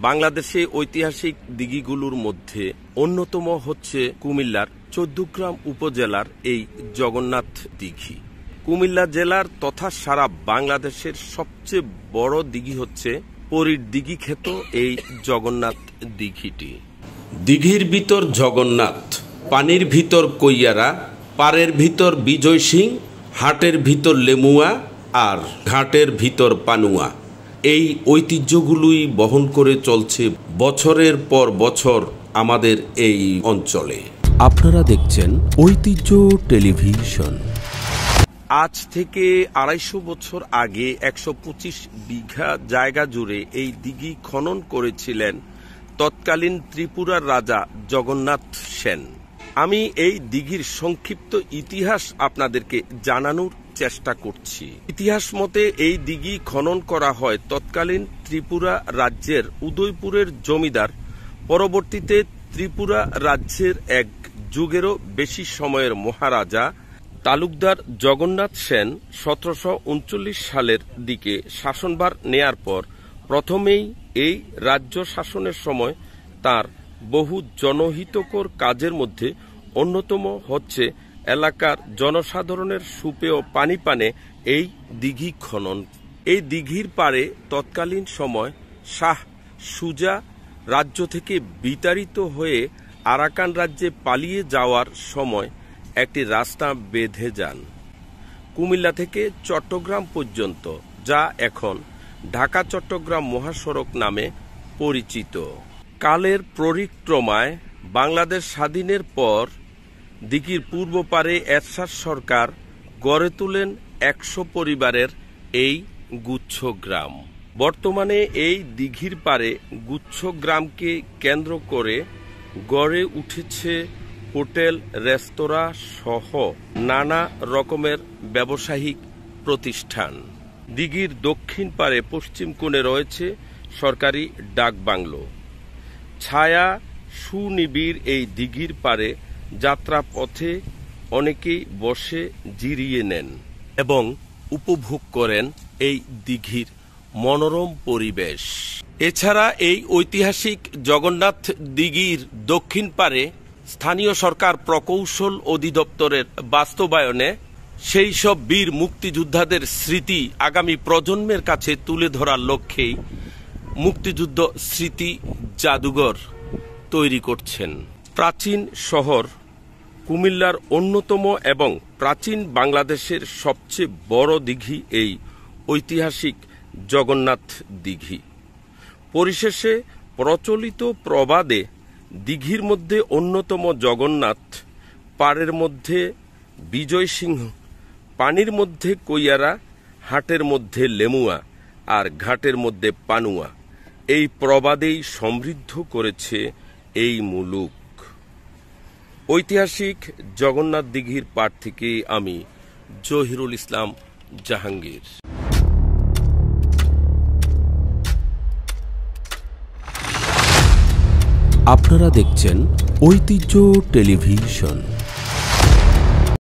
বাংলাদেশে ঐতিহাসিক দিঘিগুলোর মধ্যে অন্যতম হচ্ছে কুমিল্লার চৌদ্দগ্রাম উপজেলার এই জগন্নাথ দিঘি। কুমিল্লা জেলার তথা সারা বাংলাদেশের সবচেয়ে বড় দিঘি হচ্ছে পরীর দিঘি খ্যাত এই জগন্নাথ দিঘিটি। দিঘির ভিতর জগন্নাথ, পানির ভিতর কৈয়ারা, পাড়ের ভিতর বিজয় সিং, হাটের ভিতর লেমুয়া আর ঘাটের ভিতর পানুয়া। এই ঐতিহ্যগুলোই বহন করে চলছে বছরের পর বছর আমাদের এই অঞ্চলে। আপনারা দেখছেন ঐতিহ্য টেলিভিশন। আজ থেকে ২৫০ বছর আগে ১২৫ বিঘা জায়গা জুড়ে এই দিঘি খনন করেছিলেন তৎকালীন ত্রিপুরার রাজা জগন্নাথ সেন। আমি এই দিঘির সংক্ষিপ্ত ইতিহাস আপনাদেরকে জানানোর চেষ্টা করছি। ইতিহাস মতে এই দিঘি খনন করা হয় তৎকালীন ত্রিপুরা রাজ্যের উদয়পুরের জমিদার, পরবর্তীতে ত্রিপুরা রাজ্যের এক যুগেরও বেশি সময়ের মহারাজা তালুকদার জগন্নাথ সেন ১৭৩৯ সালের দিকে শাসনভার নেয়ার পর প্রথমেই এই রাজ্য শাসনের সময় তার বহু জনহিতকর কাজের মধ্যে অন্যতম হচ্ছে এলাকার জনসাধারণের সুপেয় পানি পানে এই দিঘি খনন। এই দিঘির পাড়ে তৎকালীন সময় শাহ সুজা রাজ্য থেকে বিতাড়িত হয়ে আরাকান রাজ্যে পালিয়ে যাওয়ার সময় একটি রাস্তা বেঁধে যান কুমিল্লা থেকে চট্টগ্রাম পর্যন্ত, যা এখন ঢাকা চট্টগ্রাম মহাসড়ক নামে পরিচিত। কালের পরিক্রমায় বাংলাদেশ স্বাধীনের পর দিঘির পূর্ব পারে এরশাদ সরকার গড়ে তোলেন ১০০ পরিবারের এই গুচ্ছ গ্রাম। বর্তমানে এই দিঘির পারে গুচ্ছ গ্রামকে কেন্দ্র করে গড়ে উঠেছে হোটেল, রেস্তোরাঁ সহ নানা রকমের ব্যবসায়িক প্রতিষ্ঠান। দিঘির দক্ষিণ পারে পশ্চিম কোণে রয়েছে সরকারি ডাক বাংলো। ছায়া সুনিবিড় এই দিঘির পারে যাত্রা পথে অনেকেই বসে জিরিয়ে নেন এবং উপভোগ করেন এই দিঘির মনোরম পরিবেশ। এছাড়া এই ঐতিহাসিক জগন্নাথ দিঘির দক্ষিণ পারে স্থানীয় সরকার প্রকৌশল অধিদপ্তরের বাস্তবায়নে সেই সব বীর মুক্তিযোদ্ধাদের স্মৃতি আগামী প্রজন্মের কাছে তুলে ধরার লক্ষ্যেই মুক্তিযুদ্ধ স্মৃতি জাদুঘর তৈরি করছেন। প্রাচীন শহর কুমিল্লার অন্যতম এবং প্রাচীন বাংলাদেশের সবচেয়ে বড় দিঘি এই ঐতিহাসিক জগন্নাথ দিঘি। পরিশেষে প্রচলিত প্রবাদে দিঘির মধ্যে অন্যতম জগন্নাথ, পাড়ের মধ্যে বিজয় সিংহ, পানির মধ্যে কৈয়ারা, হাটের মধ্যে লেমুয়া আর ঘাটের মধ্যে পানুয়া, এই প্রবাদেই সমৃদ্ধ করেছে এই মুলুক। ঐতিহাসিক জগন্নাথ দিঘির পাড় থেকে আমি জহিরুল ইসলাম জাহাঙ্গীর। আপনারা দেখছেন ঐতিহ্য টেলিভিশন।